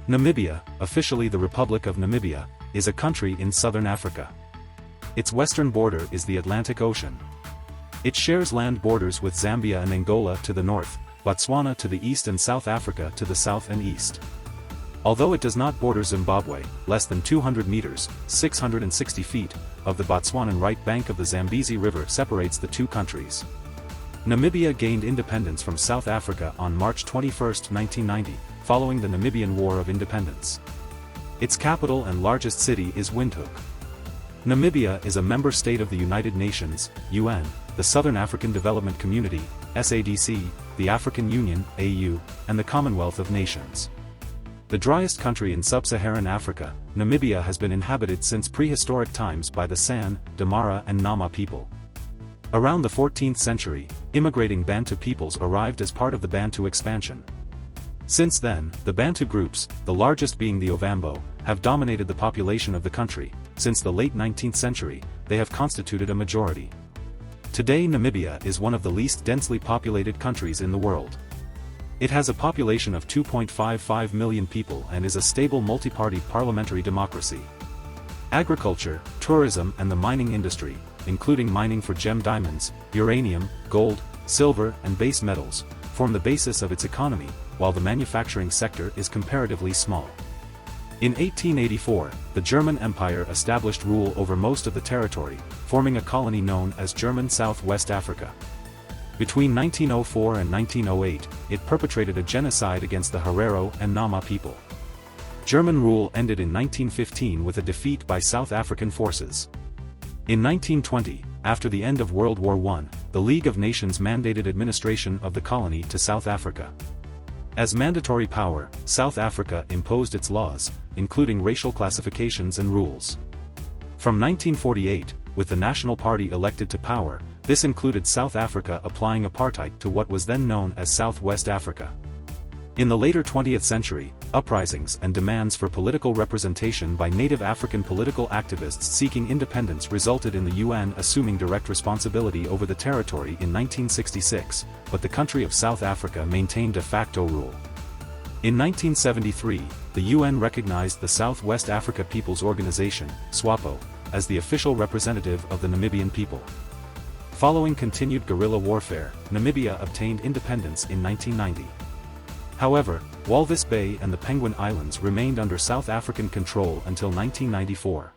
Namibia, officially the Republic of Namibia, is a country in southern Africa. Its western border is the Atlantic Ocean. It shares land borders with Zambia and Angola to the north, Botswana to the east and South Africa to the south and east. Although it does not border Zimbabwe, less than 200 meters, 660 feet, of the Botswanan right bank of the Zambezi River separates the two countries. Namibia gained independence from South Africa on March 21, 1990, following the Namibian War of Independence. Its capital and largest city is Windhoek. Namibia is a member state of the United Nations, UN, the Southern African Development Community, SADC, the African Union, AU, and the Commonwealth of Nations. The driest country in sub-Saharan Africa, Namibia has been inhabited since prehistoric times by the San, Damara and Nama people. Around the 14th century, immigrating Bantu peoples arrived as part of the Bantu expansion. Since then, the Bantu groups, the largest being the Ovambo, have dominated the population of the country. Since the late 19th century, they have constituted a majority. Today Namibia is one of the least densely populated countries in the world. It has a population of 2.55 million people and is a stable multi-party parliamentary democracy. Agriculture, tourism and the mining industry, including mining for gem diamonds, uranium, gold, silver and base metals, form the basis of its economy, while the manufacturing sector is comparatively small. In 1884, the German Empire established rule over most of the territory, forming a colony known as German South-West Africa. Between 1904 and 1908, it perpetrated a genocide against the Herero and Nama people. German rule ended in 1915 with a defeat by South African forces. In 1920, after the end of World War I, the League of Nations mandated administration of the colony to South Africa. As mandatory power, South Africa imposed its laws, including racial classifications and rules. From 1948, with the National Party elected to power, this included South Africa applying apartheid to what was then known as Southwest Africa. In the later 20th century, uprisings and demands for political representation by native African political activists seeking independence resulted in the UN assuming direct responsibility over the territory in 1966, but the country of South Africa maintained de facto rule. In 1973, the UN recognized the Southwest Africa People's Organization, SWAPO, as the official representative of the Namibian people. Following continued guerrilla warfare, Namibia obtained independence in 1990. However, Walvis Bay and the Penguin Islands remained under South African control until 1994.